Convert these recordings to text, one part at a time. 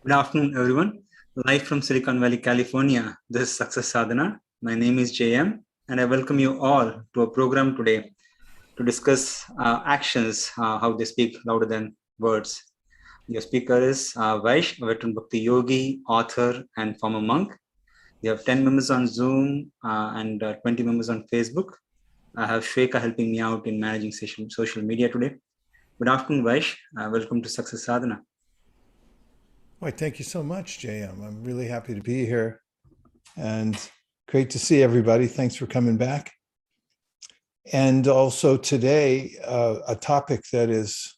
Good afternoon, everyone. Live from Silicon Valley, California, this is Success Sadhana. My name is JM, and I welcome you all to a program today to discuss actions, how they speak louder than words. Your speaker is Vaish, a veteran Bhakti yogi, author, and former monk. We have 10 members on Zoom and 20 members on Facebook. I have Shweka helping me out in managing social media today. Good afternoon, Vaish. Welcome to Success Sadhana. Why, thank you so much, JM. I'm really happy to be here and great to see everybody. Thanks for coming back. And also today, a topic that is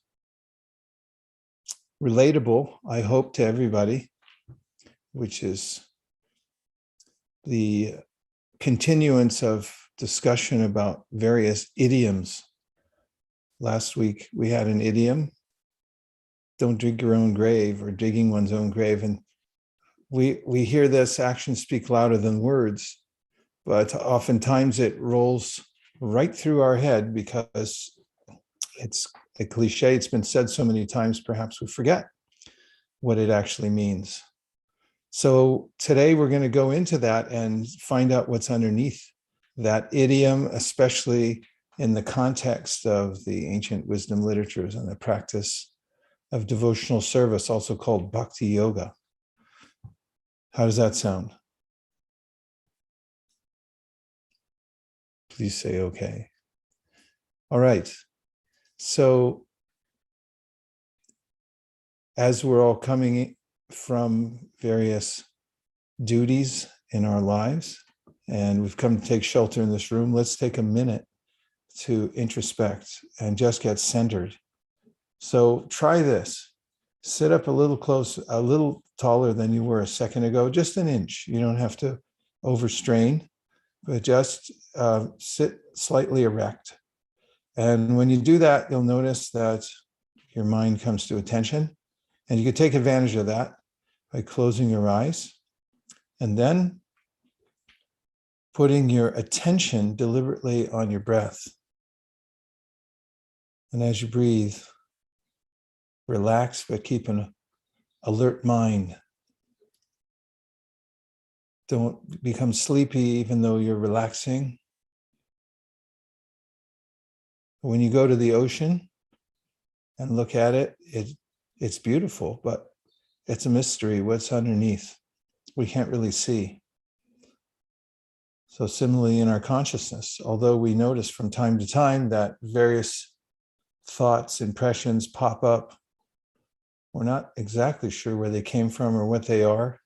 relatable, I hope, to everybody, which is the continuance of discussion about various idioms. Last week, we had an idiom, don't dig your own grave, or digging one's own grave. And we hear this, actions speak louder than words, but oftentimes it rolls right through our head because it's a cliche. It's been said so many times, perhaps we forget what it actually means. So today we're going to go into that and find out what's underneath that idiom, especially in the context of the ancient wisdom literatures and the practice of devotional service, also called bhakti yoga. How does that sound? Please say okay. All right. So as we're all coming from various duties in our lives, and we've come to take shelter in this room, let's take a minute to introspect and just get centered. So try this. Sit up a little close, a little taller than you were a second ago, just an inch. You don't have to overstrain, but just sit slightly erect. And when you do that, you'll notice that your mind comes to attention. And you can take advantage of that by closing your eyes and then putting your attention deliberately on your breath. And as you breathe, relax, but keep an alert mind. Don't become sleepy even though you're relaxing. When you go to the ocean and look at it, it's beautiful, but it's a mystery. What's underneath? We can't really see. So similarly in our consciousness, although we notice from time to time that various thoughts, impressions pop up, we're not exactly sure where they came from or what they are.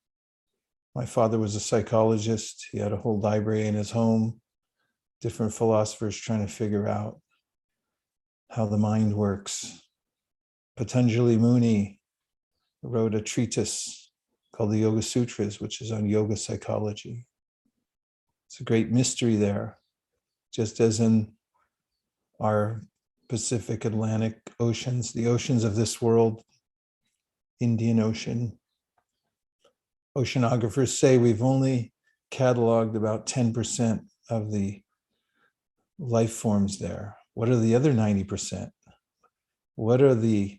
My father was a psychologist. He had a whole library in his home, different philosophers trying to figure out how the mind works. Patanjali Muni wrote a treatise called the Yoga Sutras, which is on yoga psychology. It's a great mystery there, just as in our Pacific, Atlantic oceans, the oceans of this world, Indian Ocean. Oceanographers say we've only cataloged about 10% of the life forms there. What are the other 90%? What are the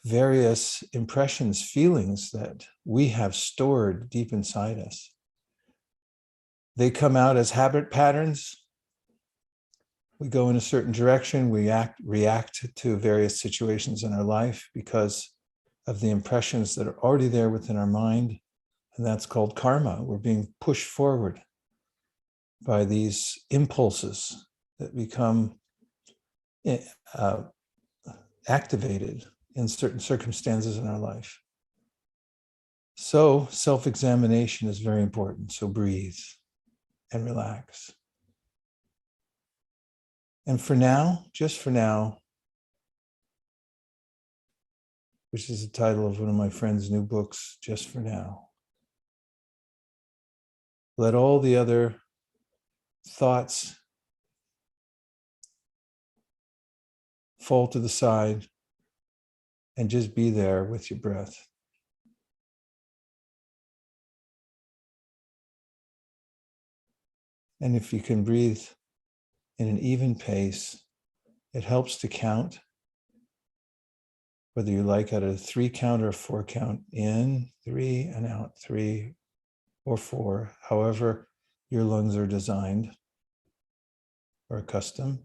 various impressions, feelings that we have stored deep inside us? They come out as habit patterns. We go in a certain direction, we react to various situations in our life because of the impressions that are already there within our mind, and that's called karma. We're being pushed forward by these impulses that become activated in certain circumstances in our life. So self-examination is very important. So breathe and relax. And for now, just for now, which is the title of one of my friend's new books, Just for Now, let all the other thoughts fall to the side and just be there with your breath. And if you can breathe in an even pace, it helps to count whether you like at a 3 count or 4 count, in, 3 and out, 3 or 4, however your lungs are designed or accustomed.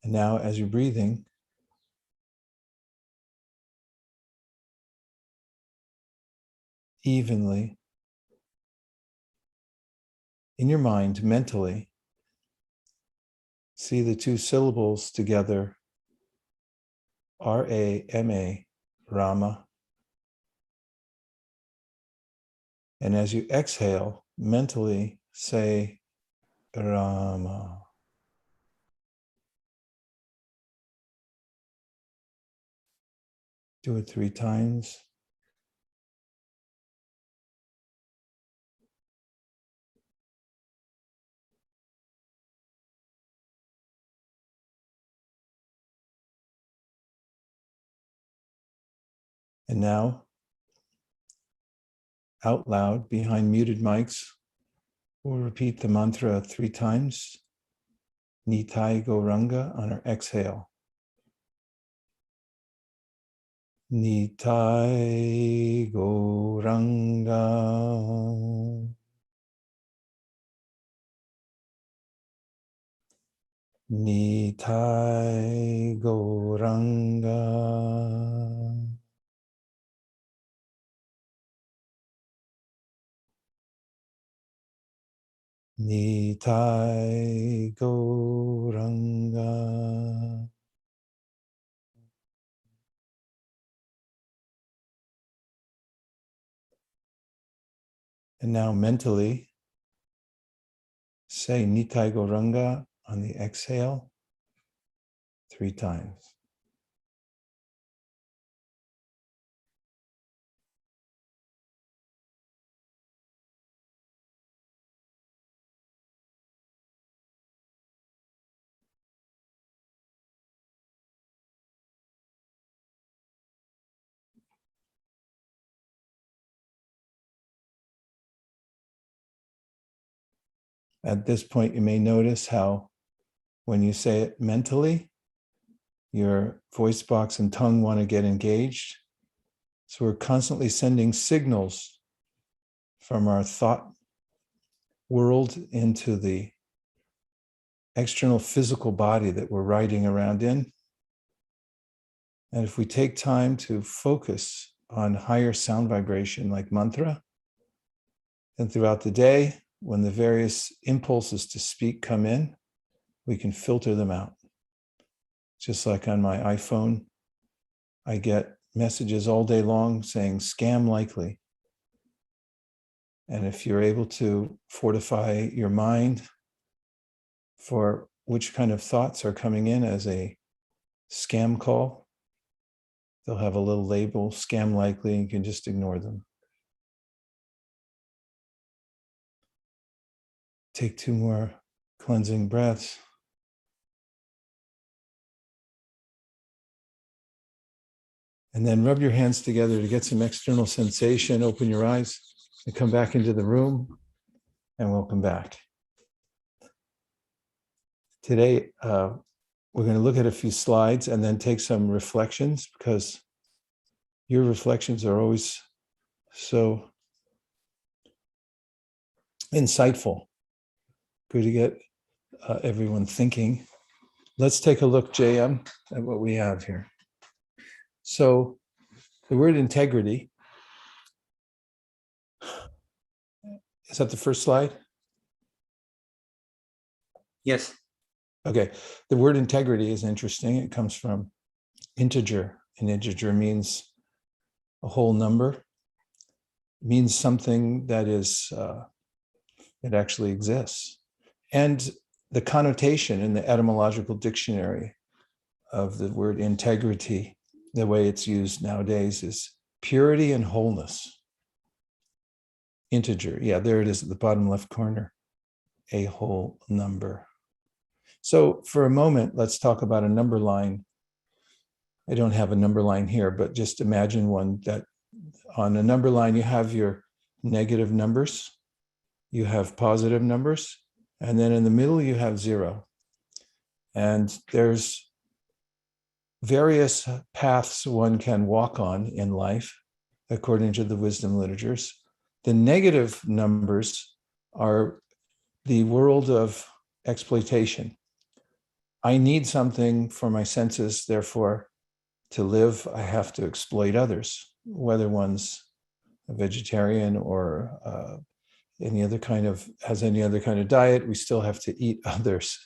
And now as you're breathing, evenly, in your mind, mentally, see the 2 syllables together, R-A-M-A, Rama. And as you exhale, mentally say Rama. Do it 3 times. And now, out loud, behind muted mics, we'll repeat the mantra 3 times. Nitai Gauranga on our exhale. Nitai Gauranga. Nitai Gauranga. Nitai Gauranga. And now mentally, say Nitai Gauranga on the exhale 3 times. At this point, you may notice how when you say it mentally, your voice box and tongue want to get engaged. So we're constantly sending signals from our thought world into the external physical body that we're riding around in. And if we take time to focus on higher sound vibration like mantra, then throughout the day, when the various impulses to speak come in, we can filter them out. Just like on my iPhone, I get messages all day long saying scam likely. And if you're able to fortify your mind for which kind of thoughts are coming in as a scam call, they'll have a little label, scam likely, and you can just ignore them. Take 2 more cleansing breaths. And then rub your hands together to get some external sensation. Open your eyes and come back into the room, and welcome back. Today, we're going to look at a few slides and then take some reflections, because your reflections are always so insightful. Good to get everyone thinking. Let's take a look, JM, at what we have here. So the word integrity, is that the first slide? Yes. Okay. The word integrity is interesting. It comes from integer, and integer means a whole number. It means something that is, it actually exists. And the connotation in the etymological dictionary of the word integrity, the way it's used nowadays, is purity and wholeness. Integer, yeah, there it is at the bottom left corner, a whole number. So for a moment, let's talk about a number line. I don't have a number line here, but just imagine one that on a number line, you have your negative numbers, you have positive numbers. And then in the middle, you have 0. And there's various paths one can walk on in life, according to the wisdom literatures. The negative numbers are the world of exploitation. I need something for my senses, therefore, to live, I have to exploit others, whether one's a vegetarian or has any other kind of diet. We still have to eat others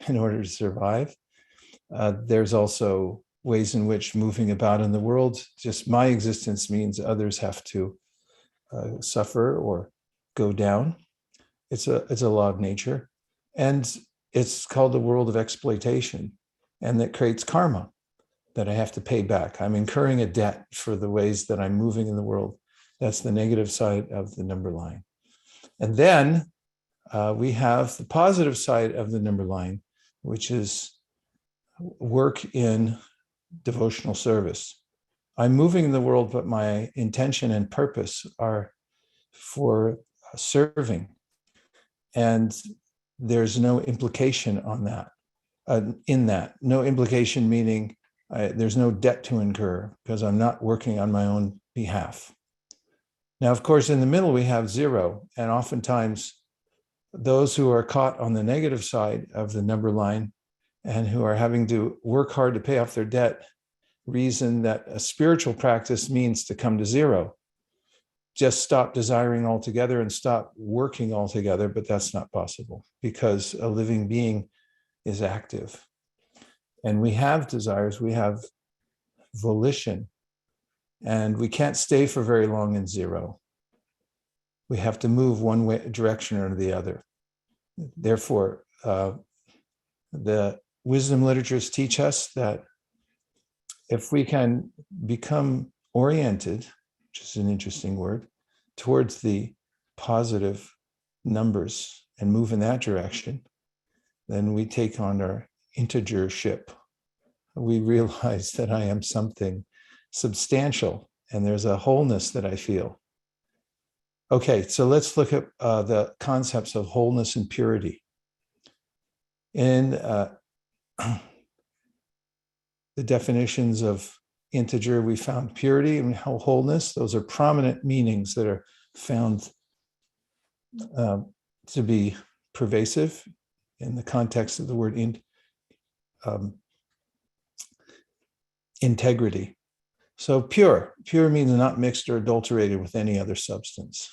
in order to survive. There's also ways in which moving about in the world, just my existence means others have to suffer or go down. It's a law of nature. And it's called the world of exploitation. And that creates karma that I have to pay back. I'm incurring a debt for the ways that I'm moving in the world. That's the negative side of the number line. And then we have the positive side of the number line, which is work in devotional service. I'm moving in the world, but my intention and purpose are for serving. And there's no implication on that, in that. No implication meaning there's no debt to incur because I'm not working on my own behalf. Now, of course, in the middle, we have 0. And oftentimes, those who are caught on the negative side of the number line and who are having to work hard to pay off their debt reason that a spiritual practice means to come to 0. Just stop desiring altogether and stop working altogether, but that's not possible because a living being is active. And we have desires, we have volition, and we can't stay for very long in 0. We have to move one direction or the other. Therefore, the wisdom literatures teach us that if we can become oriented, which is an interesting word, towards the positive numbers and move in that direction, then we take on our integership. We realize that I am something substantial and there's a wholeness that I feel. Okay, so let's look at the concepts of wholeness and purity. In the definitions of integer, we found purity and wholeness. Those are prominent meanings that are found to be pervasive in the context of the word integrity. So pure means not mixed or adulterated with any other substance.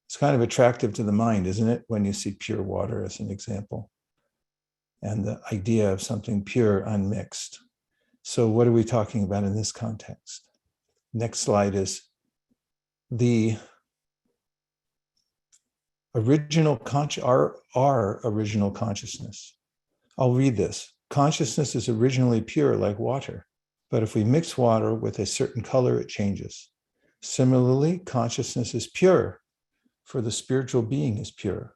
It's kind of attractive to the mind, isn't it, when you see pure water as an example, and the idea of something pure, unmixed. So what are we talking about in this context? Next slide is the original our original consciousness. I'll read this. Consciousness is originally pure like water, but if we mix water with a certain color, it changes. Similarly, consciousness is pure, for the spiritual being is pure,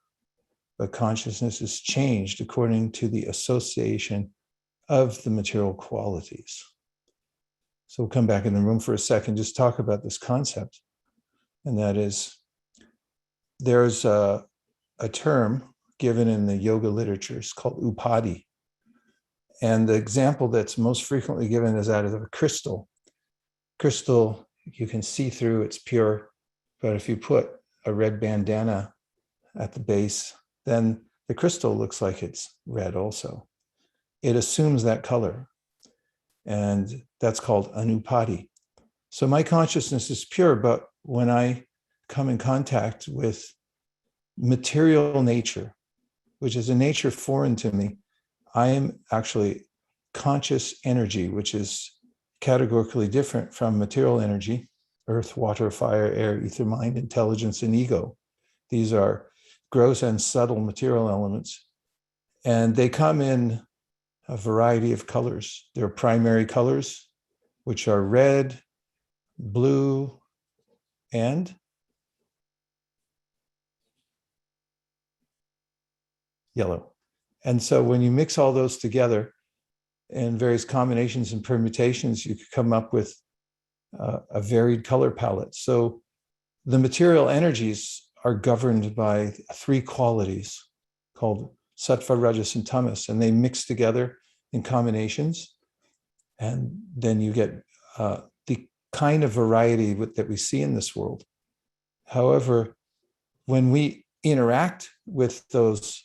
but consciousness is changed according to the association of the material qualities. So we'll come back in the room for a second, just talk about this concept. And that is, there's a term given in the yoga literatures called upadi. And the example that's most frequently given is that of a crystal. Crystal, you can see through, it's pure, but if you put a red bandana at the base, then the crystal looks like it's red also. It assumes that color, and that's called anupati. So my consciousness is pure, but when I come in contact with material nature, which is a nature foreign to me, I am actually conscious energy, which is categorically different from material energy, earth, water, fire, air, ether, mind, intelligence, and ego. These are gross and subtle material elements, and they come in a variety of colors. There are primary colors, which are red, blue, and yellow. And so when you mix all those together in various combinations and permutations, you could come up with a varied color palette. So the material energies are governed by three qualities called sattva, rajas, and tamas, and they mix together in combinations. And then you get the kind of variety that we see in this world. However, when we interact with those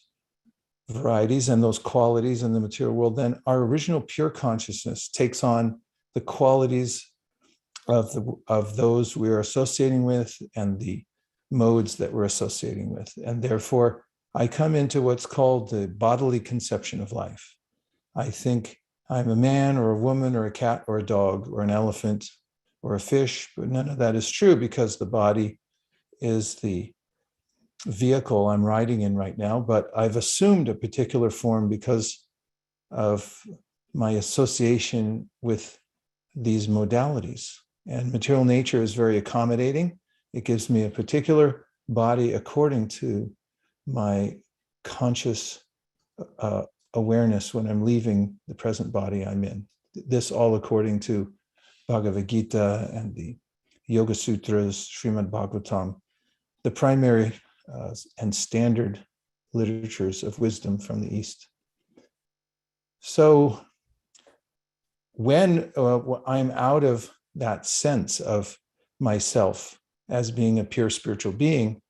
varieties and those qualities in the material world, then our original pure consciousness takes on the qualities of those we're associating with and the modes that we're associating with. And therefore, I come into what's called the bodily conception of life. I think I'm a man or a woman or a cat or a dog or an elephant or a fish, but none of that is true because the body is the vehicle I'm riding in right now, but I've assumed a particular form because of my association with these modalities. And material nature is very accommodating. It gives me a particular body according to my conscious awareness when I'm leaving the present body I'm in. This all according to Bhagavad Gita and the Yoga Sutras, Srimad Bhagavatam, the primary and standard literatures of wisdom from the East. So when I'm out of that sense of myself as being a pure spiritual being,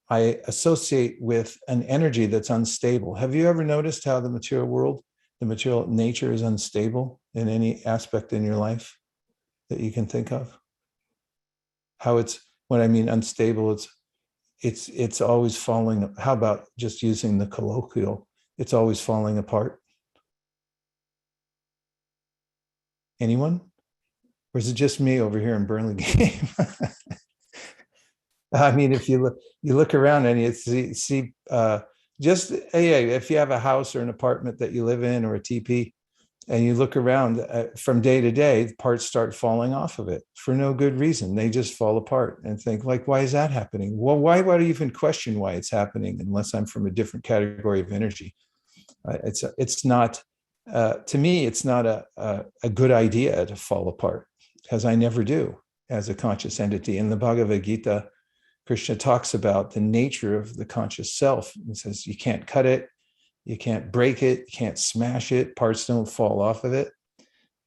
I associate with an energy that's unstable. Have you ever noticed how the material world, the material nature is unstable in any aspect in your life that you can think of? How it's, when I mean unstable, it's always falling. How about just using the colloquial? It's always falling apart. Anyone? Or is it just me over here in Burlingame? I mean, if you look around and you see just if you have a house or an apartment that you live in or a TP, and you look around from day to day, parts start falling off of it for no good reason. They just fall apart and think like, why is that happening? Well, why would I even question why it's happening unless I'm from a different category of energy? It's not, to me, it's not a good idea to fall apart, because I never do as a conscious entity. In the Bhagavad Gita, Krishna talks about the nature of the conscious self. He says, you can't cut it, you can't break it, you can't smash it, parts don't fall off of it.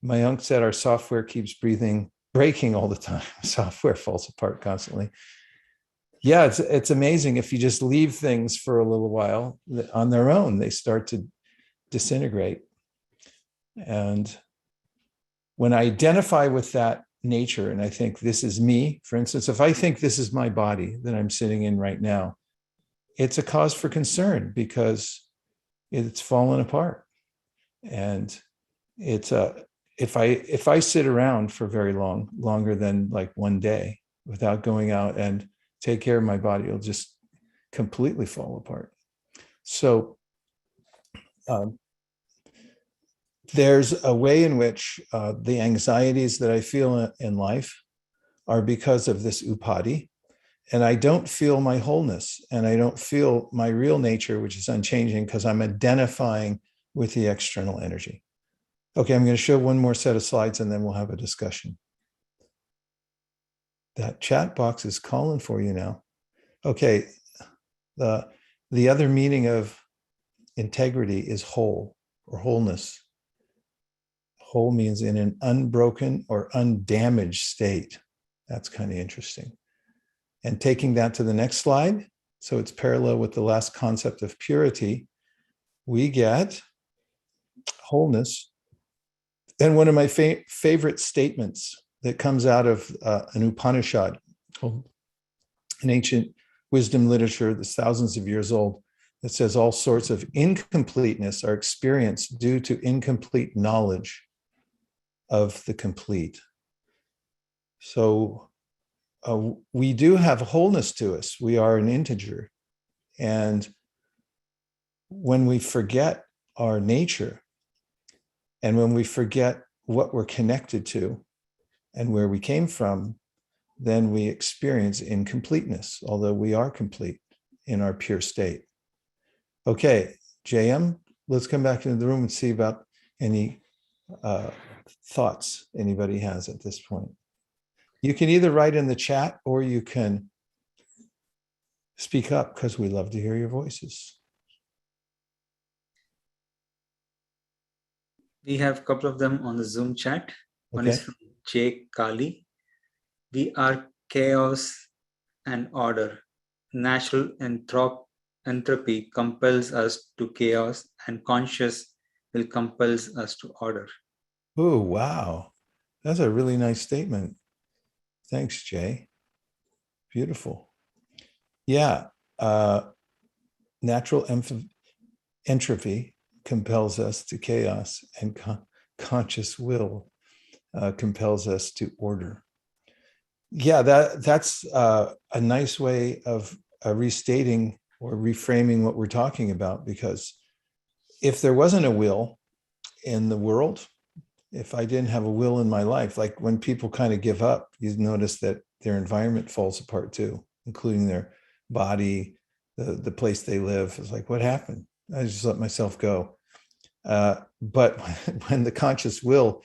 Mayank said our software keeps breaking all the time. Software falls apart constantly. Yeah, it's amazing. If you just leave things for a little while on their own, they start to disintegrate. And when I identify with that nature, and I think this is me, for instance, if I think this is my body that I'm sitting in right now, it's a cause for concern because it's fallen apart. And it's if I sit around for very longer than like one day without going out and take care of my body, it'll just completely fall apart. So there's a way in which the anxieties that I feel in life are because of this upadi, and I don't feel my wholeness, and I don't feel my real nature, which is unchanging, because I'm identifying with the external energy. Okay, I'm going to show one more set of slides and then we'll have a discussion. That chat box is calling for you now. Okay, the other meaning of integrity is whole or wholeness. Whole means in an unbroken or undamaged state. That's kind of interesting. And taking that to the next slide, so it's parallel with the last concept of purity, we get wholeness. And one of my favorite statements that comes out of an Upanishad, an ancient wisdom literature that's thousands of years old, that says all sorts of incompleteness are experienced due to incomplete knowledge of the complete. So we do have wholeness to us. We are an integer. And when we forget our nature, and when we forget what we're connected to and where we came from, then we experience incompleteness, although we are complete in our pure state. Okay, JM, let's come back into the room and see about any thoughts anybody has at this point. You can either write in the chat or you can speak up because we love to hear your voices. We have a couple of them on the Zoom chat. One is Okay. from Jay Kali. We are chaos and order. Natural entropy compels us to chaos, and conscious will compels us to order. Oh, wow. That's a really nice statement. Thanks, Jay. Beautiful. Yeah. Natural entropy compels us to chaos, and conscious will compels us to order. Yeah, that's a nice way of restating or reframing what we're talking about, because if there wasn't a will in the world, if I didn't have a will in my life, like when people kind of give up, you notice that their environment falls apart too, including their body, the place they live. It's like, what happened? I just let myself go. But when the conscious will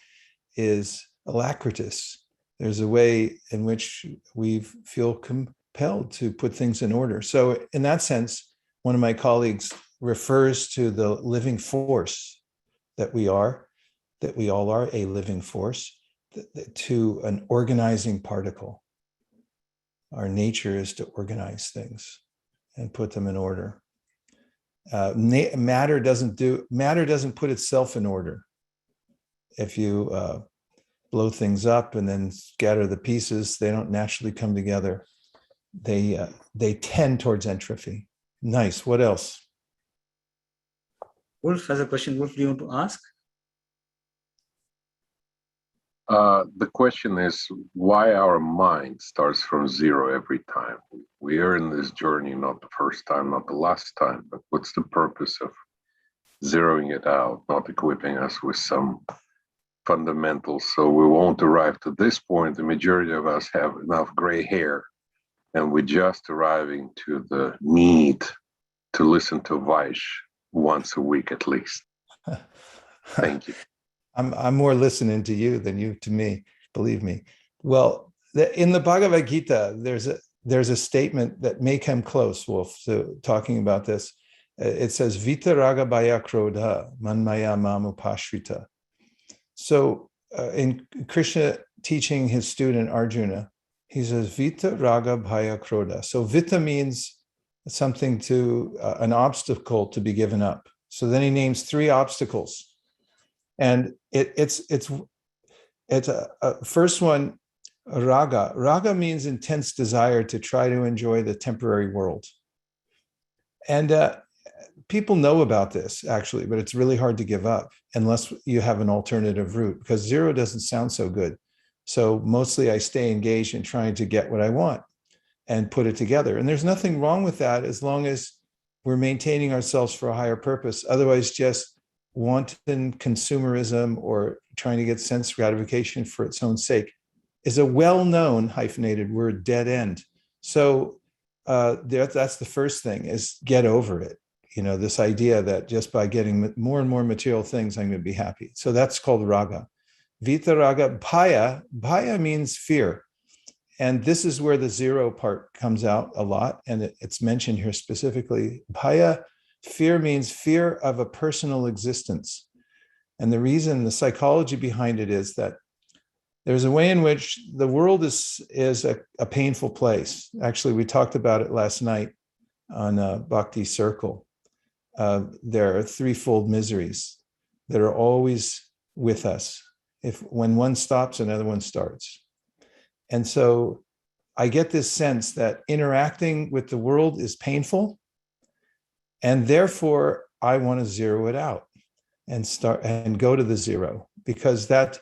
is alacritous, there's a way in which we feel compelled to put things in order. So in that sense, one of my colleagues refers to the living force that we are, that we all are a living force, to an organizing particle. Our nature is to organize things and put them in order. Matter doesn't put itself in order. If you blow things up and then scatter the pieces, they don't naturally come together. They tend towards entropy. Nice. What else? Wolf has a question. Wolf, do you want to ask? The question is why our mind starts from zero every time. We are in this journey, not the first time, not the last time, but what's the purpose of zeroing it out, not equipping us with some fundamentals so we won't arrive to this point? The majority of us have enough gray hair, and we're just arriving to the need to listen to Vaish once a week at least. Thank you. I'm more listening to you than you to me, believe me. Well, in the Bhagavad Gita, there's a statement that may come close, Wolf, to talking about this. It says, Vitaraga bhaya krodha manmaya mamupashrita. So in Krishna teaching his student Arjuna, he says, Vitaraga bhaya krodha. So Vita means something to, an obstacle to be given up. So then he names 3 obstacles. And it's a first one, raga. Raga means intense desire to try to enjoy the temporary world. And people know about this actually, but it's really hard to give up unless you have an alternative route, because zero doesn't sound so good. So mostly I stay engaged in trying to get what I want and put it together. And there's nothing wrong with that as long as we're maintaining ourselves for a higher purpose. Otherwise, just wanton consumerism or trying to get sense gratification for its own sake is a well-known hyphenated word, dead end. So that's the first thing, is get over it. You know, this idea that just by getting more and more material things, I'm going to be happy. So that's called raga. Vita raga. Bhaya means fear. And this is where the zero part comes out a lot. And it's mentioned here specifically. Bhaya, fear means fear of a personal existence. And the reason, the psychology behind it is that there's a way in which the world is a painful place. Actually, we talked about it last night on Bhakti Circle. There are threefold miseries that are always with us. When one stops, another one starts. And so I get this sense that interacting with the world is painful, and therefore I want to zero it out and start and go to the zero, because that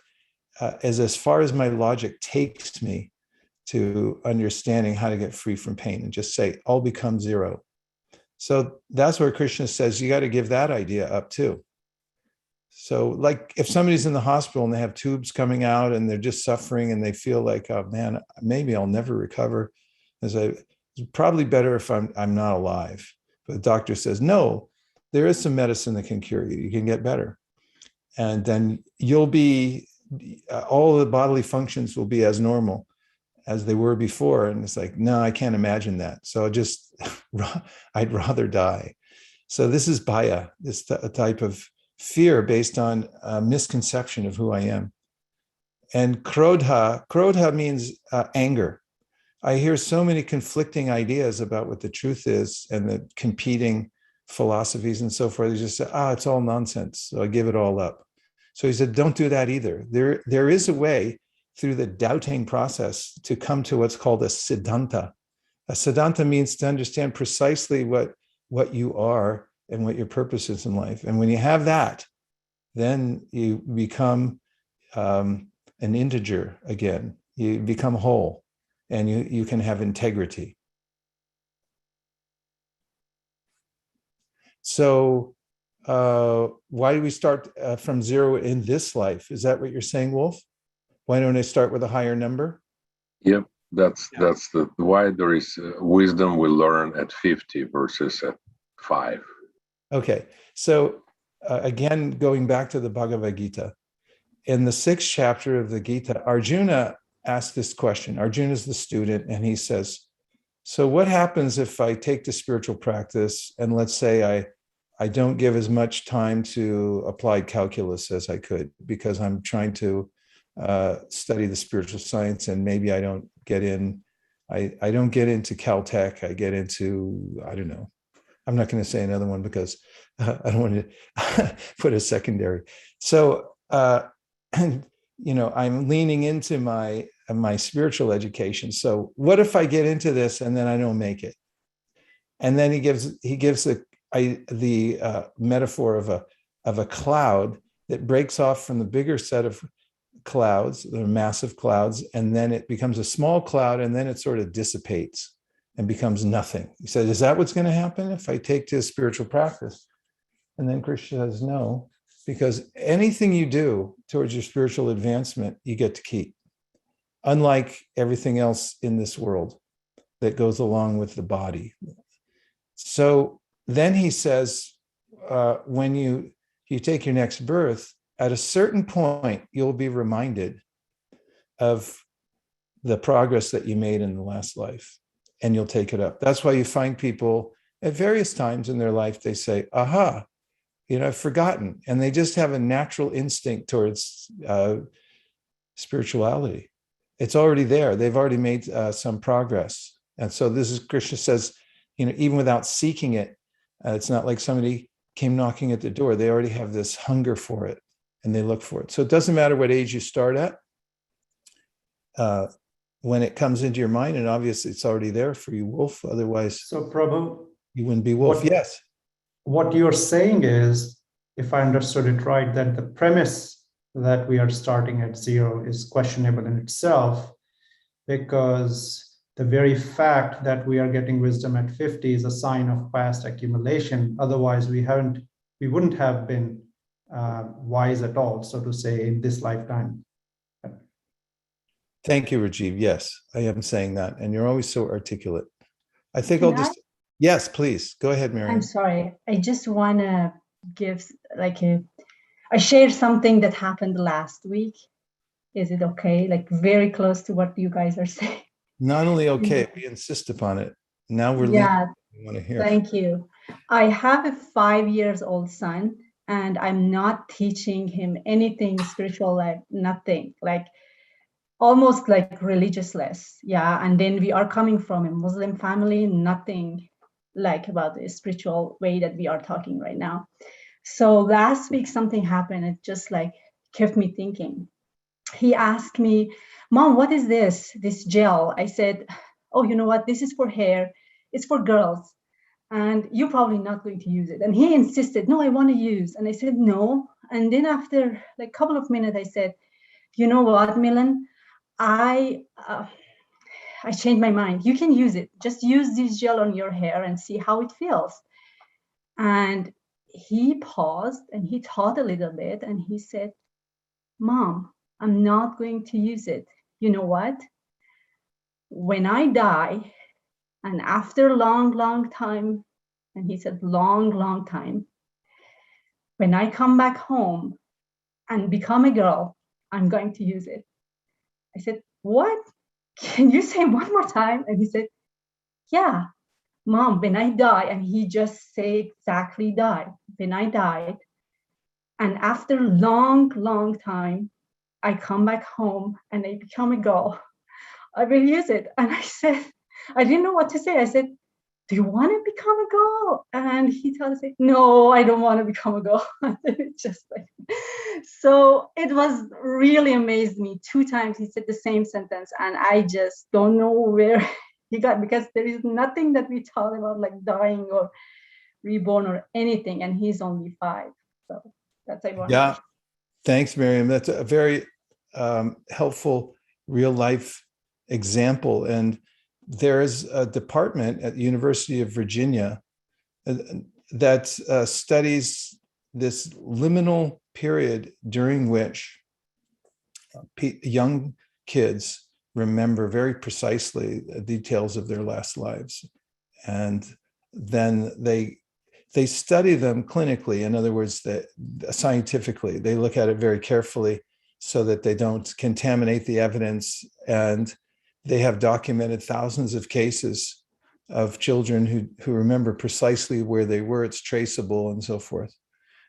is as far as my logic takes me to understanding how to get free from pain, and just say, all become zero. So that's where Krishna says you got to give that idea up too. So like if somebody's in the hospital and they have tubes coming out and they're just suffering and they feel like, oh man, maybe I'll never recover. It's probably better if I'm not alive. But the doctor says, no, there is some medicine that can cure you. You can get better. And then you'll be, all the bodily functions will be as normal as they were before. And it's like, no, I can't imagine that. So just I'd rather die. So this is bhaya, this a type of fear based on a misconception of who I am. And krodha means anger. I hear so many conflicting ideas about what the truth is and the competing philosophies and so forth. They just say, it's all nonsense. So I give it all up. So he said, don't do that either. There is a way through the doubting process to come to what's called a siddhanta. A siddhanta means to understand precisely what you are and what your purpose is in life. And when you have that, then you become an integer again. You become whole. And you can have integrity. So why do we start from zero in this life? Is that what you're saying, Wolf? Why don't I start with a higher number? Yep, that's the why there is wisdom we learn at 50 versus at 5. Okay, so again, going back to the Bhagavad Gita, in the 6th chapter of the Gita, Arjuna asked this question. Arjuna is the student, and he says, so what happens if I take the spiritual practice and let's say I don't give as much time to applied calculus as I could because I'm trying to study the spiritual science, and maybe I don't get in, I don't get into Caltech, I get into, I don't know. I'm not going to say another one because I don't want to put a secondary. So, I'm leaning into my spiritual education. So what if I get into this and then I don't make it? And then he gives the metaphor of a cloud that breaks off from the bigger set of clouds, the massive clouds, and then it becomes a small cloud, and then it sort of dissipates and becomes nothing. He said, is that what's going to happen if I take to a spiritual practice? And then Krishna says, no, because anything you do towards your spiritual advancement, you get to keep. Unlike everything else in this world that goes along with the body. So then he says, when you take your next birth, at a certain point, you'll be reminded of the progress that you made in the last life, and you'll take it up. That's why you find people at various times in their life, they say, aha, I've forgotten. And they just have a natural instinct towards spirituality. It's already there. They've already made some progress. And so this is, Krishna says, even without seeking it, it's not like somebody came knocking at the door. They already have this hunger for it and they look for it. So it doesn't matter what age you start at. When it comes into your mind, and obviously it's already there for you, Wolf. Otherwise, so Prabhu, you wouldn't be Wolf. Yes. What you're saying is, if I understood it right, that the premise that we are starting at zero is questionable in itself, because the very fact that we are getting wisdom at 50 is a sign of past accumulation. Otherwise, we wouldn't have been wise at all, so to say, in this lifetime. Thank you, Rajiv. Yes, I am saying that. And you're always so articulate. I think I'll just, yes, please. Go ahead, Miriam. I'm sorry. I just want to give I shared something that happened last week. Is it okay? Like very close to what you guys are saying. Not only okay, we insist upon it. Now we're leaving. We want to hear. Thank you. I have a 5-year-old son, and I'm not teaching him anything spiritual, like nothing, like almost like religiousness. Yeah. And then we are coming from a Muslim family, nothing like about the spiritual way that we are talking right now. So last week something happened. It just like kept me thinking. He asked me, Mom, what is this gel? I said, oh, you know what? This is for hair. It's for girls. And you're probably not going to use it. And he insisted, no, I want to use. And I said, no. And then after like a couple of minutes, I said, you know what, Milan? I changed my mind. You can use it. Just use this gel on your hair and see how it feels. And he paused and he thought a little bit and he said, Mom, I'm not going to use it. You know what? When I die, and after long time, and he said long time, when I come back home and become a girl, I'm going to use it. I said, what? Can you say one more time? And he said, yeah, Mom, when I die, and he just say exactly die, when I died, and after long time, I come back home and I become a girl, I will use it. And I said, I didn't know what to say. I said, do you want to become a girl? And he tells me, no, I don't want to become a girl. It's just like, so it was really amazed me. 2 times he said the same sentence, and I just don't know where he got, because there is nothing that we talk about like dying or reborn or anything, and he's only 5. So that's I want. Yeah, thanks, Miriam. That's a very helpful real life example. And there's a department at the University of Virginia that studies this liminal period during which young kids remember very precisely the details of their last lives. And then they study them clinically. In other words, scientifically, they look at it very carefully so that they don't contaminate the evidence. And they have documented thousands of cases of children who remember precisely where they were. It's traceable and so forth.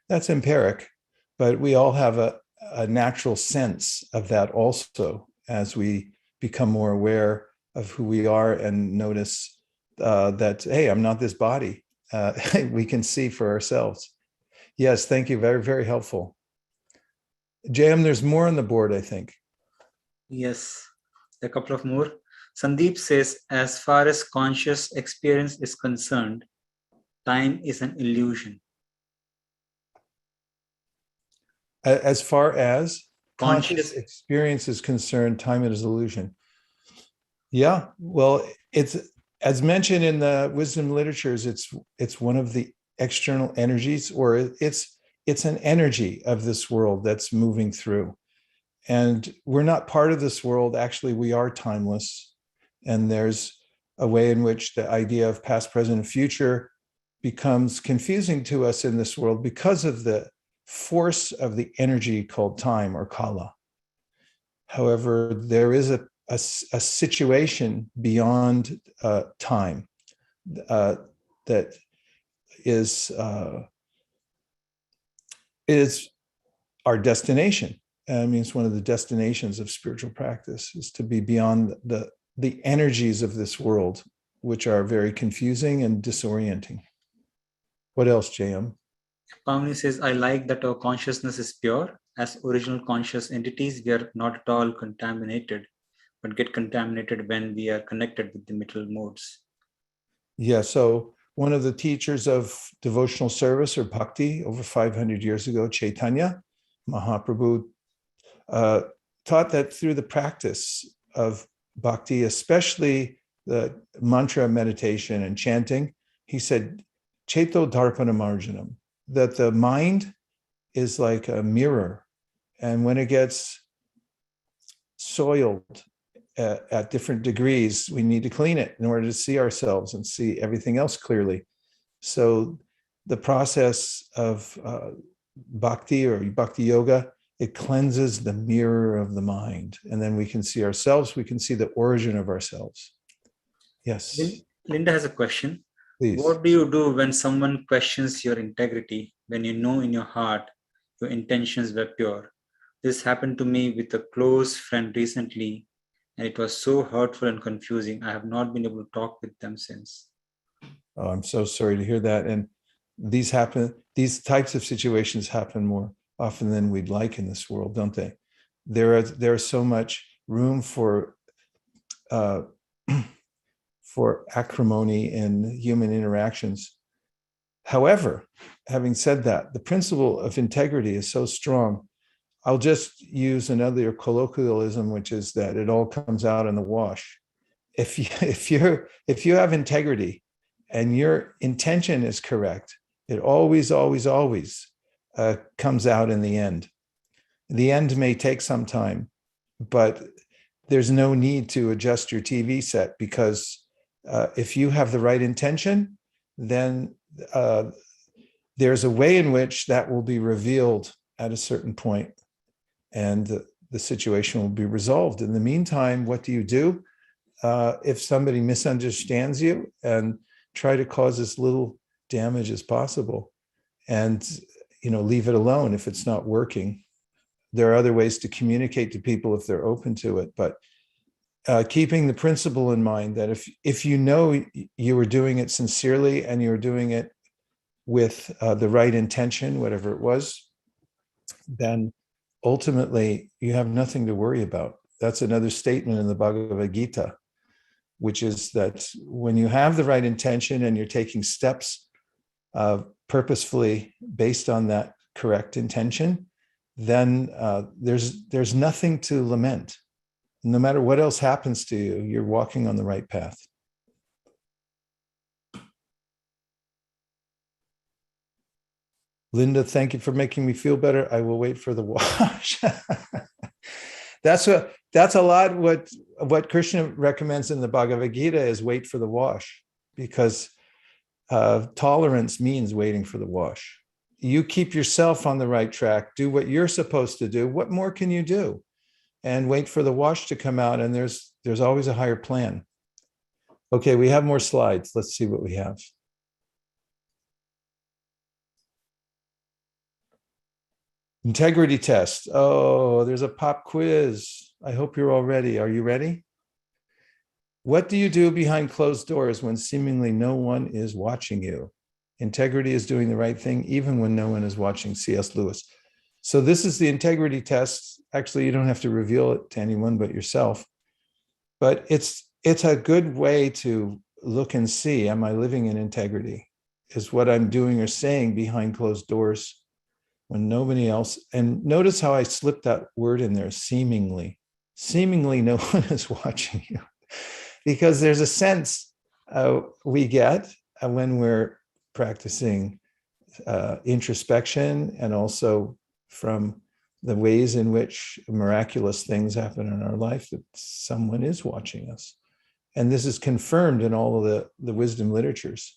That's empiric, but we all have a natural sense of that also as we become more aware of who we are and notice that, hey, I'm not this body. We can see for ourselves. Yes, thank you. Very, very helpful. JM, there's more on the board, I think. Yes, a couple of more. Sandeep says, as far as conscious experience is concerned, time is an illusion. As far as Conscious experience is concerned, time is illusion. Yeah, well, it's as mentioned in the wisdom literatures, it's one of the external energies, or it's an energy of this world that's moving through. And we're not part of this world. Actually, we are timeless. And there's a way in which the idea of past, present, and future becomes confusing to us in this world because of the force of the energy called time, or kala. However, there is a situation beyond time that is our destination. I mean, it's one of the destinations of spiritual practice, is to be beyond the energies of this world, which are very confusing and disorienting. What else, JM? Pavni says, I like that our consciousness is pure. As original conscious entities, we are not at all contaminated, but get contaminated when we are connected with the middle modes. Yeah, so one of the teachers of devotional service or bhakti over 500 years ago, Chaitanya Mahaprabhu, taught that through the practice of bhakti, especially the mantra meditation and chanting, he said, Cheto Darpana Marjanam, that the mind is like a mirror. And when it gets soiled at different degrees, we need to clean it in order to see ourselves and see everything else clearly. So the process of bhakti or bhakti yoga, it cleanses the mirror of the mind. And then we can see ourselves, we can see the origin of ourselves. Yes. Linda has a question. Please. What do you do when someone questions your integrity, when you know in your heart your intentions were pure? This happened to me with a close friend recently, and it was so hurtful and confusing. I have not been able to talk with them since. Oh, I'm so sorry to hear that. And these types of situations happen more often than we'd like in this world, don't they? There's so much room for acrimony in human interactions. However, having said that, the principle of integrity is so strong. I'll just use another colloquialism, which is that it all comes out in the wash. If you have integrity and your intention is correct, it always comes out in the end. The end may take some time, but there's no need to adjust your TV set, because if you have the right intention, then there's a way in which that will be revealed at a certain point, and the situation will be resolved. In the meantime, what do? If somebody misunderstands you and try to cause as little damage as possible, and leave it alone if it's not working. There are other ways to communicate to people if they're open to it, but keeping the principle in mind that if you were doing it sincerely and you were doing it with the right intention, whatever it was, then ultimately you have nothing to worry about. That's another statement in the Bhagavad Gita, which is that when you have the right intention and you're taking steps purposefully based on that correct intention, then there's nothing to lament. No matter what else happens to you, you're walking on the right path. Linda, thank you for making me feel better. I will wait for the wash. That's a lot what Krishna recommends in the Bhagavad Gita is wait for the wash, because tolerance means waiting for the wash. You keep yourself on the right track, do what you're supposed to do. What more can you do? And wait for the wash to come out, and there's always a higher plan. Okay, we have more slides. Let's see what we have. Integrity test. Oh, there's a pop quiz. I hope you're all ready. Are you ready? What do you do behind closed doors when seemingly no one is watching you? Integrity is doing the right thing even when no one is watching. C.S. Lewis. So this is the integrity test. Actually, you don't have to reveal it to anyone but yourself. But it's a good way to look and see, am I living in integrity? Is what I'm doing or saying behind closed doors when nobody else, and notice how I slipped that word in there, seemingly. Seemingly no one is watching you. Because there's a sense we get when we're practicing introspection, and also from the ways in which miraculous things happen in our life, that someone is watching us. And this is confirmed in all of the wisdom literatures.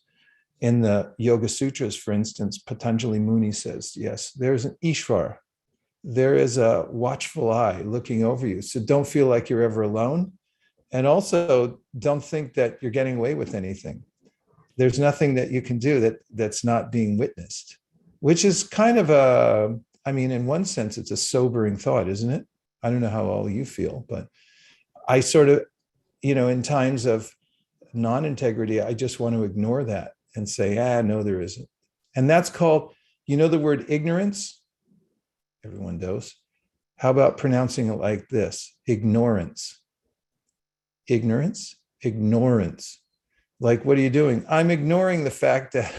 In the Yoga Sutras, for instance, Patanjali Muni says, yes, there's an Ishvar. There is a watchful eye looking over you. So don't feel like you're ever alone. And also don't think that you're getting away with anything. There's nothing that you can do that's not being witnessed, which is kind of in one sense, it's a sobering thought, isn't it? I don't know how all you feel, but I sort of, in times of non-integrity, I just want to ignore that and say, no, there isn't. And that's called, the word ignorance? Everyone knows. How about pronouncing it like this? Ignorance. Ignorance? Ignorance. Like, what are you doing? I'm ignoring the fact that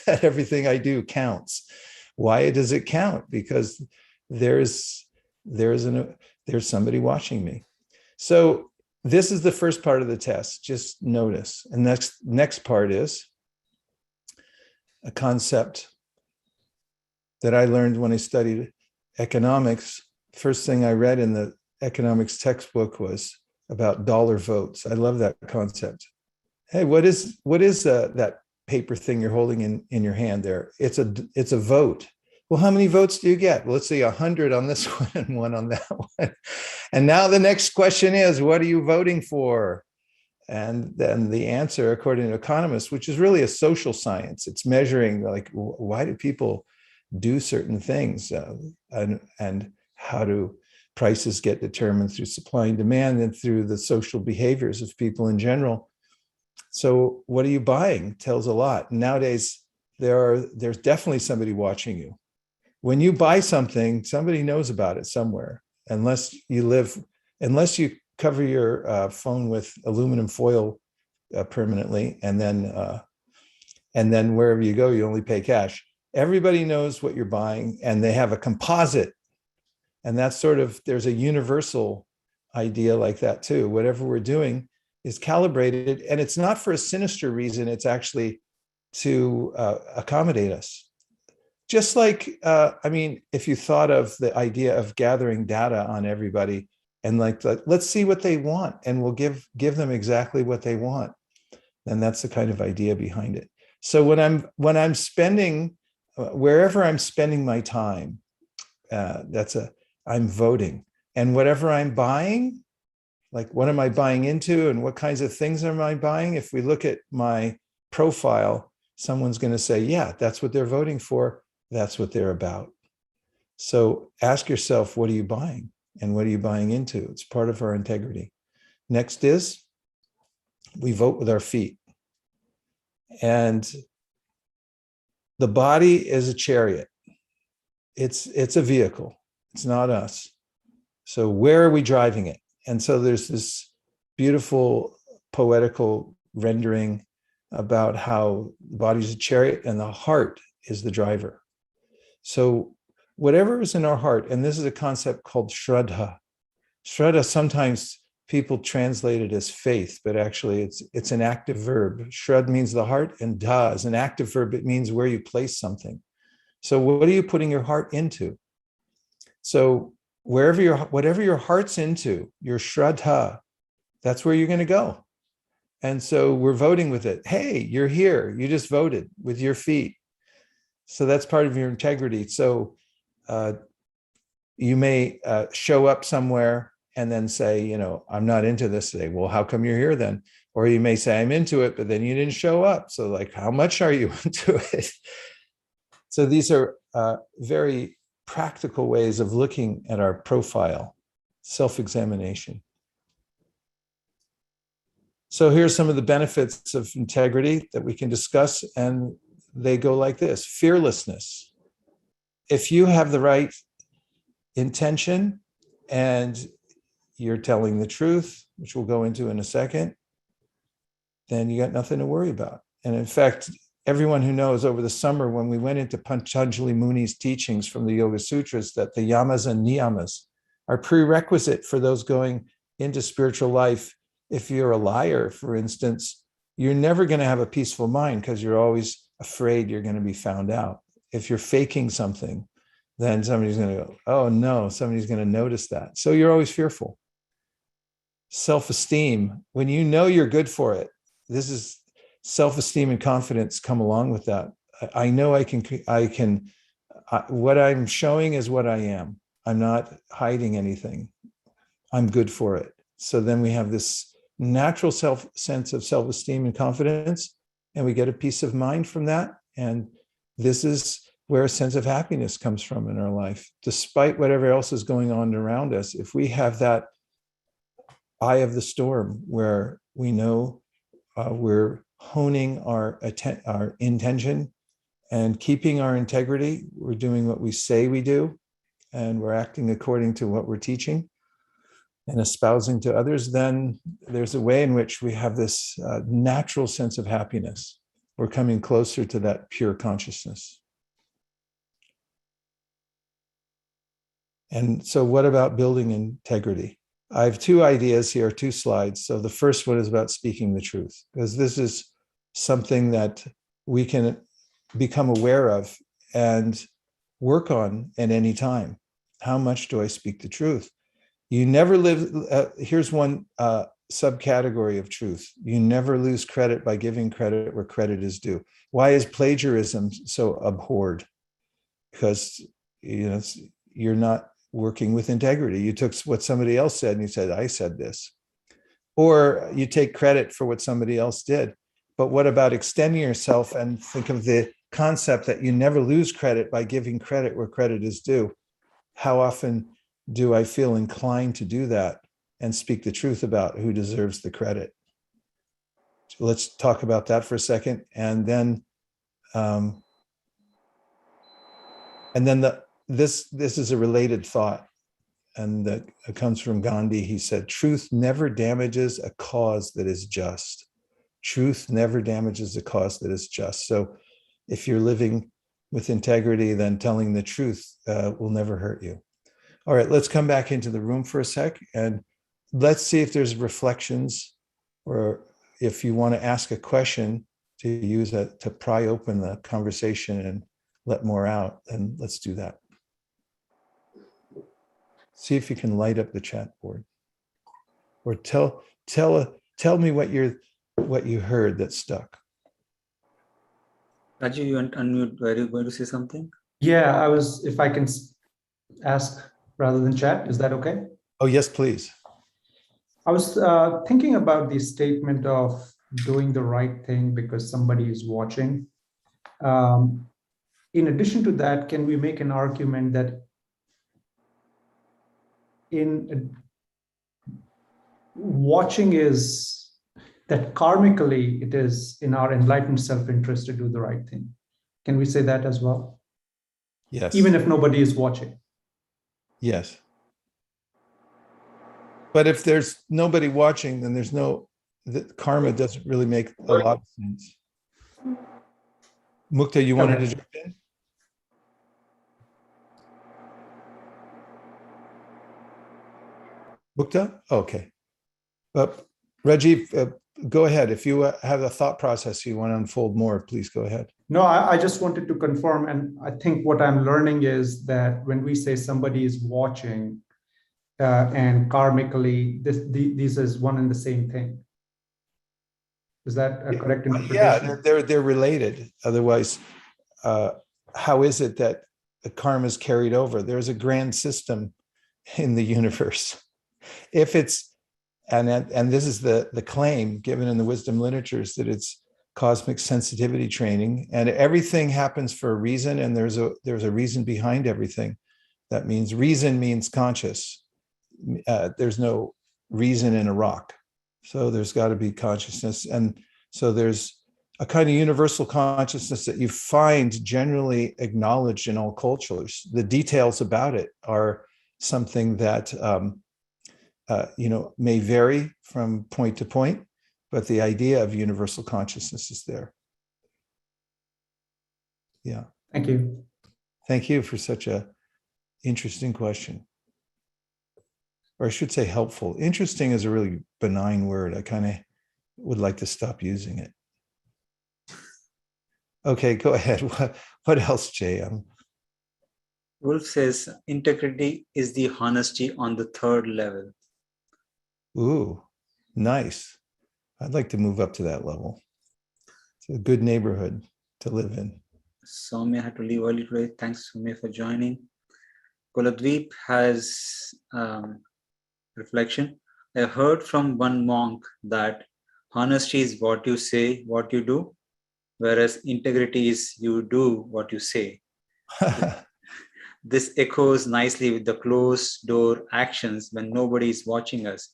everything I do counts. Why does it count? Because there's somebody watching me. So this is the first part of the test. Just notice. And next part is a concept that I learned when I studied economics. First thing I read in the economics textbook was about dollar votes. I love that concept. Hey, what is that paper thing you're holding in your hand there? It's a vote. Well, how many votes do you get? Well, let's see, 100 on this one and 1 on that one. And now the next question is, what are you voting for? And then the answer, according to economists, which is really a social science, it's measuring like, why do people do certain things, and how do prices get determined through supply and demand and through the social behaviors of people in general. So what are you buying tells a lot. Nowadays, there's definitely somebody watching you. When you buy something, somebody knows about it somewhere, unless you cover your phone with aluminum foil permanently, and then wherever you go, you only pay cash. Everybody knows what you're buying, and they have a composite. And that's there's a universal idea like that too. Whatever we're doing is calibrated, and it's not for a sinister reason. It's actually to accommodate us. Just like, if you thought of the idea of gathering data on everybody and let's see what they want, and we'll give them exactly what they want. And that's the kind of idea behind it. So when I'm spending, wherever I'm spending my time, I'm voting. And whatever I'm buying, like what am I buying into and what kinds of things am I buying? If we look at my profile, someone's going to say, yeah, that's what they're voting for. That's what they're about. So ask yourself, what are you buying? And what are you buying into? It's part of our integrity. Next is we vote with our feet. And the body is a chariot. It's a vehicle. It's not us. So where are we driving it? And so there's this beautiful poetical rendering about how the body's a chariot and the heart is the driver. So whatever is in our heart, and this is a concept called Shraddha. Shraddha, sometimes people translate it as faith, but actually it's an active verb. Shrad means the heart, and dha is an active verb. It means where you place something. So what are you putting your heart into? So whatever your heart's into, your Shraddha, that's where you're going to go. And so we're voting with it. Hey, you're here. You just voted with your feet. So that's part of your integrity. So you may show up somewhere and then say, I'm not into this today. Well, how come you're here then? Or you may say, I'm into it, but then you didn't show up. So like, how much are you into it? So these are very practical ways of looking at our profile, self-examination. So here's some of the benefits of integrity that we can discuss, and they go like this. Fearlessness. If you have the right intention and you're telling the truth, which we'll go into in a second, then you got nothing to worry about. And in fact, everyone who knows, over the summer when we went into Patanjali Muni's teachings from the Yoga Sutras, that the yamas and niyamas are prerequisite for those going into spiritual life. If you're a liar, for instance, you're never going to have a peaceful mind because you're always afraid you're going to be found out. If you're faking something, then somebody's going to go, oh no, somebody's going to notice that. So you're always fearful. Self-esteem, when you know you're good for it, this is self-esteem and confidence come along with that. I know I can, what I'm showing is what I am. I'm not hiding anything. I'm good for it. So then we have this natural sense of self-esteem and confidence, and we get a peace of mind from that. And this is where a sense of happiness comes from in our life. Despite whatever else is going on around us, if we have that eye of the storm where we know we're honing our intention and keeping our integrity, we're doing what we say we do, and we're acting according to what we're teaching and espousing to others, then there's a way in which we have this natural sense of happiness. We're coming closer to that pure consciousness. And so what about building integrity? I have two ideas here, two slides. So the first one is about speaking the truth, because this is something that we can become aware of and work on at any time. How much do I speak the truth? You never live, here's one subcategory of truth. You never lose credit by giving credit where credit is due. Why is plagiarism so abhorred? Because you're not working with integrity. You took what somebody else said and you said, I said this. Or you take credit for what somebody else did. But what about extending yourself and think of the concept that you never lose credit by giving credit where credit is due? How often do I feel inclined to do that and speak the truth about who deserves the credit? So let's talk about that for a second. And then this is a related thought, and that comes from Gandhi. He said, truth never damages a cause that is just. Truth never damages a cause that is just. So if you're living with integrity, then telling the truth will never hurt you. All right, let's come back into the room for a sec, and let's see if there's reflections, or if you want to ask a question to use that to pry open the conversation and let more out, then let's do that. See if you can light up the chat board, or tell me what you heard that stuck. Raju, you want to unmute? Were you going to say something? Yeah, if I can ask rather than chat, is that okay? Oh, yes, please. I was thinking about the statement of doing the right thing because somebody is watching. In addition to that, can we make an argument that in watching is that karmically it is in our enlightened self-interest to do the right thing? Can we say that as well? Yes. Even if nobody is watching. Yes. But if there's nobody watching, then there's no, the karma doesn't really make a lot of sense. Mukta, you wanted to jump in? Mukta? Okay. But Rajiv, go ahead. If you have a thought process you want to unfold more, please go ahead. No, I just wanted to confirm, and I think what I'm learning is that when we say somebody is watching, and karmically, this is one and the same thing. Is that a correct interpretation? Yeah, they're related. Otherwise, how is it that the karma is carried over? There's a grand system in the universe. If it's, and this is the claim given in the wisdom literatures, that it's cosmic sensitivity training, and everything happens for a reason, and there's a reason behind everything. That means reason means conscious. There's no reason in a rock, so there's got to be consciousness, and so there's a kind of universal consciousness that you find generally acknowledged in all cultures. The details about it are something that may vary from point to point, but the idea of universal consciousness is there. Yeah. Thank you. Thank you for such a interesting question. Or I should say helpful. Interesting is a really benign word. I kind of would like to stop using it. Okay, go ahead. What else, JM? Wolf says integrity is the honesty on the third level. Ooh, nice. I'd like to move up to that level. It's a good neighborhood to live in. Soumya had to leave early today. Thanks, Soumya, for joining. Kuladweep has reflection. I heard from one monk that honesty is what you say, what you do, whereas integrity is you do what you say. This echoes nicely with the closed door actions when nobody is watching us.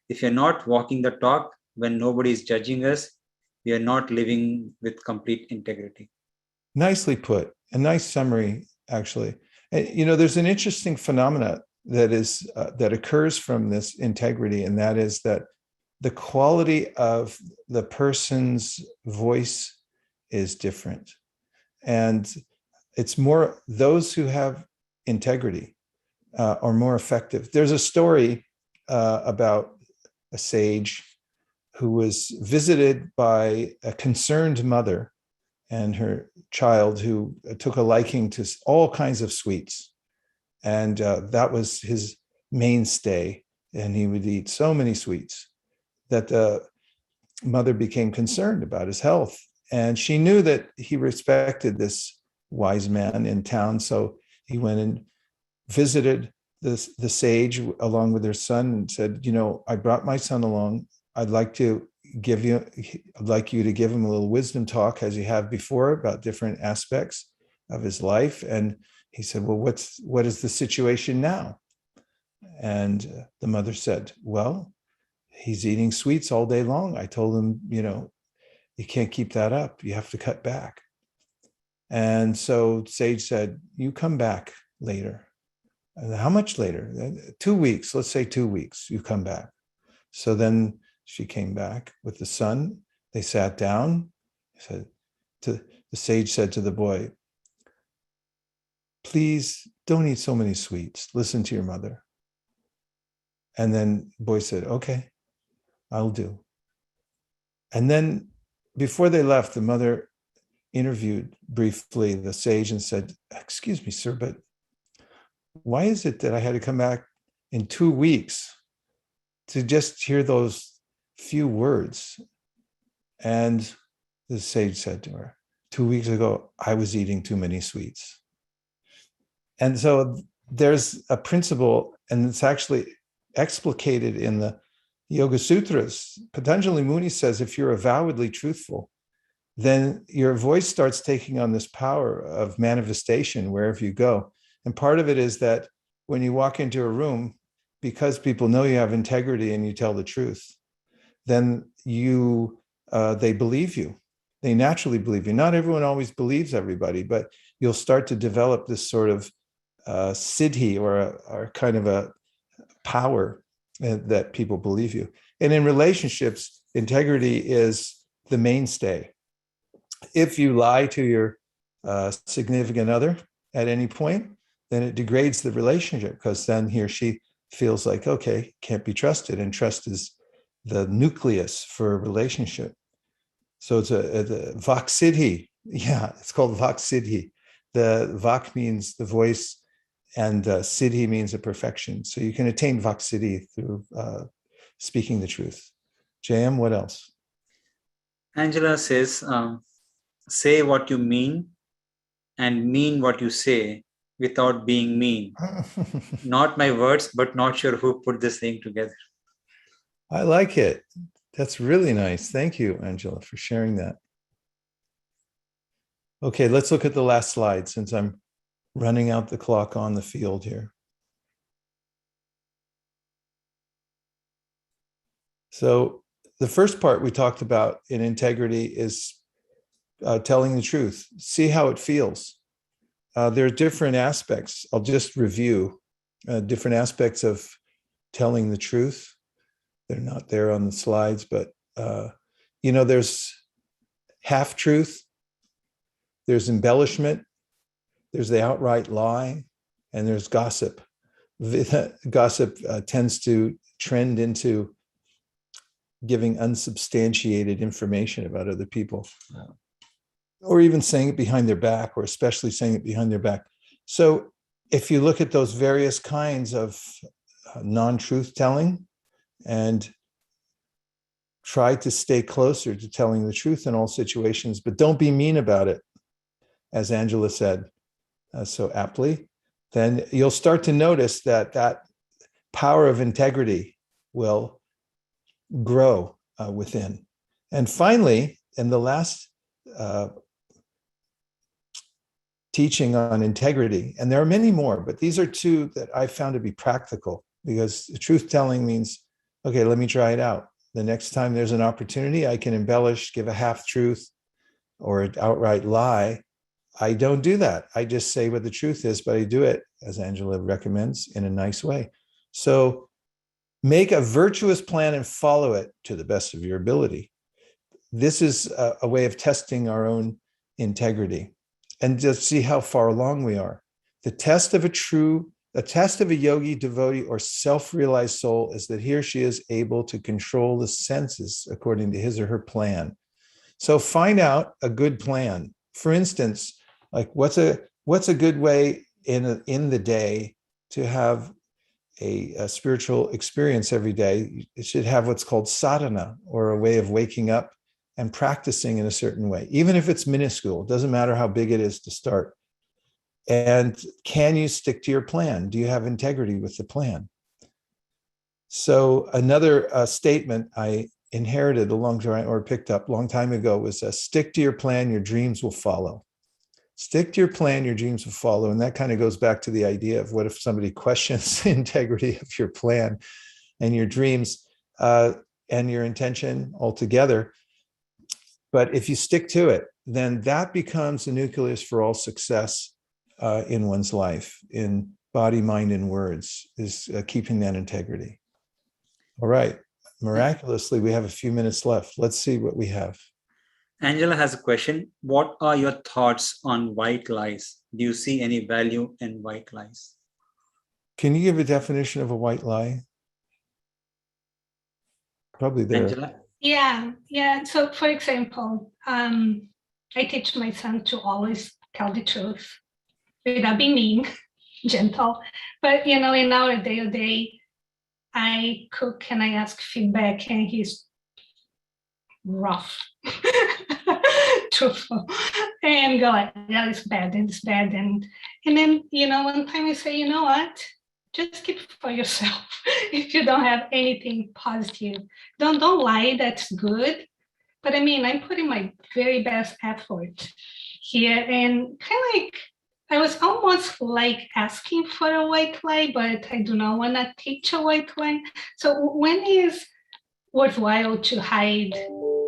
If you're not walking the talk when nobody is judging us, we are not living with complete integrity. Nicely put. A nice summary, actually. And, there's an interesting phenomena that occurs from this integrity, and that is that the quality of the person's voice is different. And it's more those who have integrity are more effective. There's a story about a sage who was visited by a concerned mother and her child who took a liking to all kinds of sweets. And that was his mainstay. And he would eat so many sweets that the mother became concerned about his health. And she knew that he respected this wise man in town. So he went and visited the sage along with her son and said, I brought my son along. I'd like you to give him a little wisdom talk as you have before about different aspects of his life. And he said, well, what is the situation now? And the mother said, well, he's eating sweets all day long. I told him, you can't keep that up. You have to cut back. And so Sage said, you come back later. And how much later? 2 weeks. Let's say 2 weeks. You come back. So then she came back with the son. They sat down. The sage said to the boy, please don't eat so many sweets. Listen to your mother. And then the boy said, okay, I'll do. And then before they left, the mother interviewed briefly the sage and said, excuse me, sir, but why is it that I had to come back in 2 weeks to just hear those few words? And the sage said to her, 2 weeks ago, I was eating too many sweets. And so there's a principle, and it's actually explicated in the, Yoga Sutras, Patanjali Muni says if you're avowedly truthful, then your voice starts taking on this power of manifestation wherever you go. And part of it is that when you walk into a room, because people know you have integrity and you tell the truth, then they believe you. They naturally believe you. Not everyone always believes everybody, but you'll start to develop this sort of siddhi or kind of a power that people believe you. And in relationships, integrity is the mainstay. If you lie to your significant other at any point, then it degrades the relationship, because then he or she feels like, okay, can't be trusted. And trust is the nucleus for a relationship. So it's a Vaksiddhi. Yeah, it's called Vaksiddhi. The Vak means the voice, and Siddhi means a perfection. So you can attain Vaksiddhi through speaking the truth. JM, what else? Angela says, say what you mean and mean what you say without being mean. Not my words, but not sure who put this thing together. I like it. That's really nice. Thank you, Angela, for sharing that. Okay, let's look at the last slide since I'm running out the clock on the field here. So the first part we talked about in integrity is telling the truth. See how it feels. There are different aspects. I'll just review different aspects of telling the truth. They're not there on the slides, but there's half-truth, there's embellishment, there's the outright lie, and there's gossip. Gossip tends to trend into giving unsubstantiated information about other people, or even saying it behind their back, or especially saying it behind their back. So if you look at those various kinds of non-truth telling, and try to stay closer to telling the truth in all situations, but don't be mean about it, as Angela said so aptly, then you'll start to notice that power of integrity will grow within. And finally, in the last teaching on integrity, and there are many more, but these are two that I found to be practical, because truth telling means, okay, let me try it out. The next time there's an opportunity, I can embellish, give a half truth or an outright lie. I don't do that. I just say what the truth is, but I do it, as Angela recommends, in a nice way. So make a virtuous plan and follow it to the best of your ability. This is a way of testing our own integrity and just see how far along we are. The test of a yogi, devotee, or self-realized soul is that he or she is able to control the senses according to his or her plan. So find out a good plan. For instance, like what's a good way in the day to have a spiritual experience every day? It should have what's called sadhana, or a way of waking up and practicing in a certain way, even if it's minuscule. It doesn't matter how big it is to start. And can you stick to your plan? Do you have integrity with the plan? So another statement I inherited picked up a long time ago was stick to your plan, your dreams will follow. Stick to your plan, your dreams will follow. And that kind of goes back to the idea of what if somebody questions the integrity of your plan and your dreams and your intention altogether. But if you stick to it, then that becomes the nucleus for all success in one's life, in body, mind, and words, is keeping that integrity. All right. Miraculously, we have a few minutes left. Let's see what we have. Angela has a question. What are your thoughts on white lies? Do you see any value in white lies? Can you give a definition of a white lie? Probably there. Angela? Yeah. So, for example, I teach my son to always tell the truth without being mean, gentle. But, in our day-to-day, I cook and I ask feedback, and he's rough, truthful, and go like, that is bad, and it's bad. And then, one time I say, you know what? just keep it for yourself. If you don't have anything positive, don't lie. That's good. But I mean, I'm putting my very best effort here, and kind of like I was almost like asking for a white lie, but I do not want to teach a white lie. So when is worthwhile to hide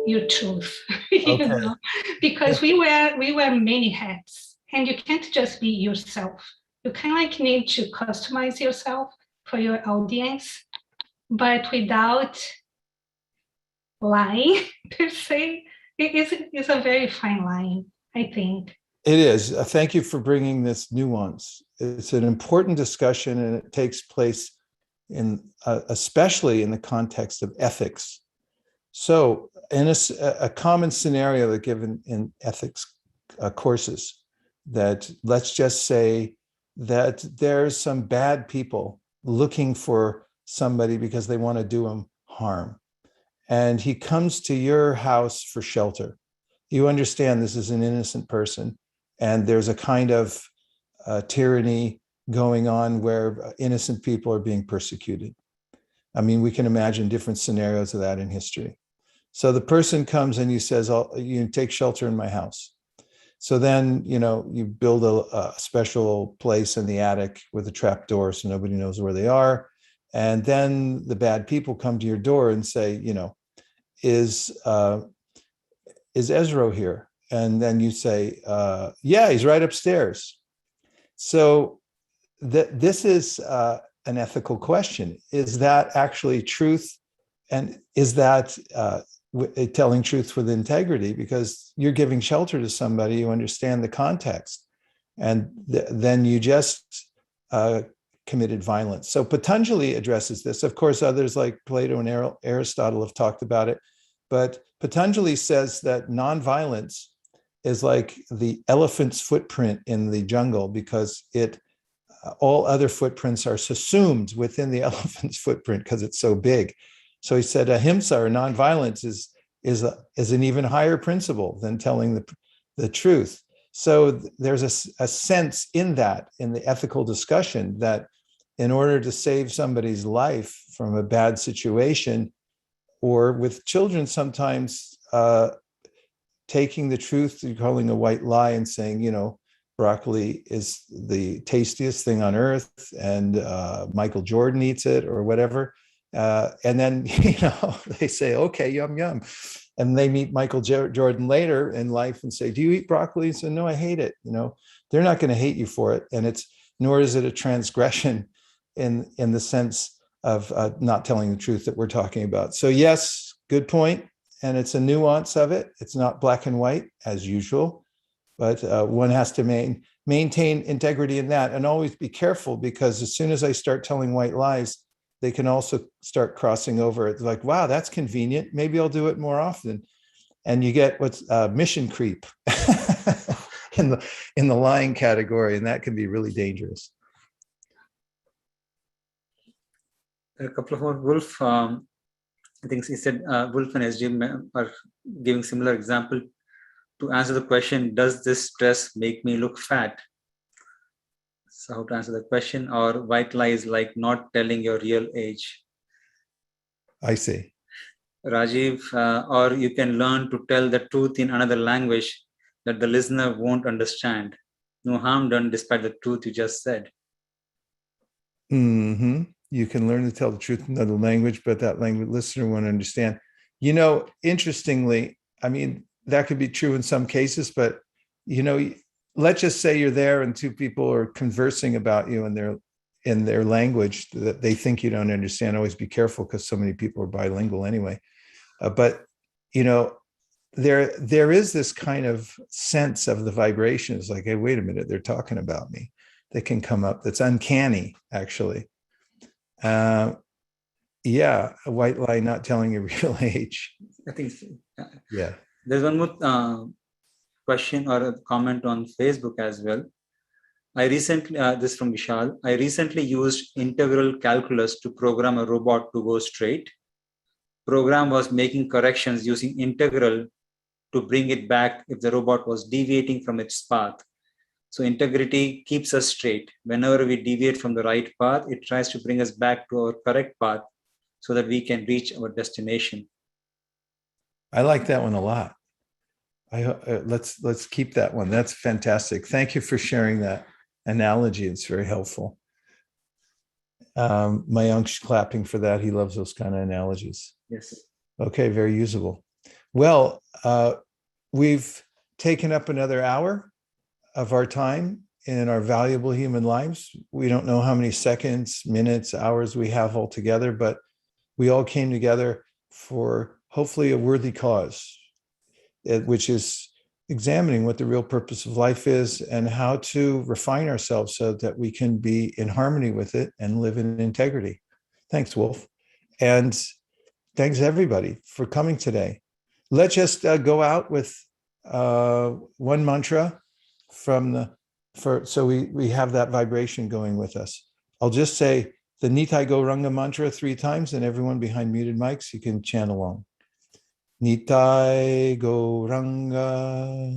your truth? You Okay. know, because we wear many hats, and you can't just be yourself. You kind of like need to customize yourself for your audience, but without lying per se. It's a very fine line, I think. It is. Thank you for bringing this nuance. It's an important discussion, and it takes place in especially in the context of ethics. So, in a common scenario that given in ethics courses, that let's just say that there's some bad people looking for somebody because they want to do them harm, and he comes to your house for shelter. You understand this is an innocent person, and there's a kind of tyranny going on where innocent people are being persecuted. I mean, we can imagine different scenarios of that in history. So the person comes and he says, you take shelter in my house. So then, you build a special place in the attic with a trap door so nobody knows where they are. And then the bad people come to your door and say, is Ezra here? And then you say, yeah, he's right upstairs. So this is an ethical question. Is that actually truth? And is that telling truth with integrity? Because you're giving shelter to somebody, you understand the context. And then you just committed violence. So Patanjali addresses this. Of course, others like Plato and Aristotle have talked about it. But Patanjali says that nonviolence is like the elephant's footprint in the jungle, because all other footprints are subsumed within the elephant's footprint because it's so big. So he said ahimsa, or nonviolence, is an even higher principle than telling the truth. So there's a sense in that, in the ethical discussion, that in order to save somebody's life from a bad situation, or with children sometimes, taking the truth, calling a white lie and saying, broccoli is the tastiest thing on earth, and Michael Jordan eats it, or whatever. And then, they say, okay, yum, yum. And they meet Michael Jordan later in life and say, do you eat broccoli? And say, no, I hate it. They're not going to hate you for it. And nor is it a transgression in the sense of not telling the truth that we're talking about. So yes, good point. And it's a nuance of it. It's not black and white as usual, but one has to maintain integrity in that, and always be careful, because as soon as I start telling white lies, they can also start crossing over. It's like, wow, that's convenient. Maybe I'll do it more often. And you get what's mission creep in the lying category, and that can be really dangerous. A couple of more. Wolf, I think he said Wolf and SG are giving similar example to answer the question, does this dress make me look fat? So how to answer the question? Or white lie is like not telling your real age. I see. Rajiv, or you can learn to tell the truth in another language that the listener won't understand. No harm done despite the truth you just said. Mm-hmm. You can learn to tell the truth in another language, but that language listener won't understand. Interestingly, I mean, that could be true in some cases, but, let's just say you're there and two people are conversing about you in their language that they think you don't understand. Always be careful, because so many people are bilingual anyway. But, there is this kind of sense of the vibrations, like, hey, wait a minute, they're talking about me. That can come up. That's uncanny, actually. A white lie not telling your real age. I think so. Yeah. There's one more question or a comment on Facebook as well. I recently, this from Vishal, I recently used integral calculus to program a robot to go straight. Program was making corrections using integral to bring it back if the robot was deviating from its path. So integrity keeps us straight. Whenever we deviate from the right path, it tries to bring us back to our correct path so that we can reach our destination. I like that one a lot. Let's keep that one. That's fantastic. Thank you for sharing that analogy. It's very helpful. Mayank's clapping for that. He loves those kind of analogies. Yes. Okay, very usable. Well, we've taken up another hour of our time in our valuable human lives. We don't know how many seconds, minutes, hours we have altogether, but we all came together for hopefully a worthy cause, which is examining what the real purpose of life is and how to refine ourselves so that we can be in harmony with it and live in integrity. Thanks, Wolf. And thanks everybody for coming today. Let's just go out with one mantra so we have that vibration going with us. I'll just say the Nitai Gauranga mantra 3 times, and everyone behind muted mics, you can chant along. Nitai Gauranga,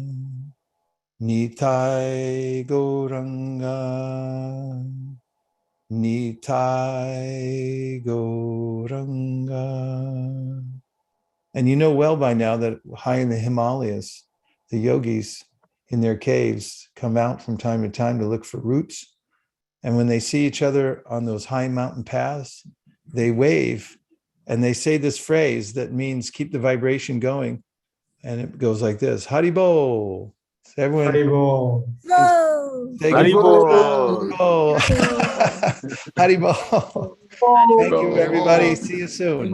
Nitai Gauranga, Nitai Gauranga. And you know well by now that high in the Himalayas, the yogis in their caves come out from time to time to look for roots. And when they see each other on those high mountain paths, they wave and they say this phrase that means keep the vibration going. And it goes like this: Haribol. So everyone, Haribol. Haribol. Thank you, everybody. See you soon.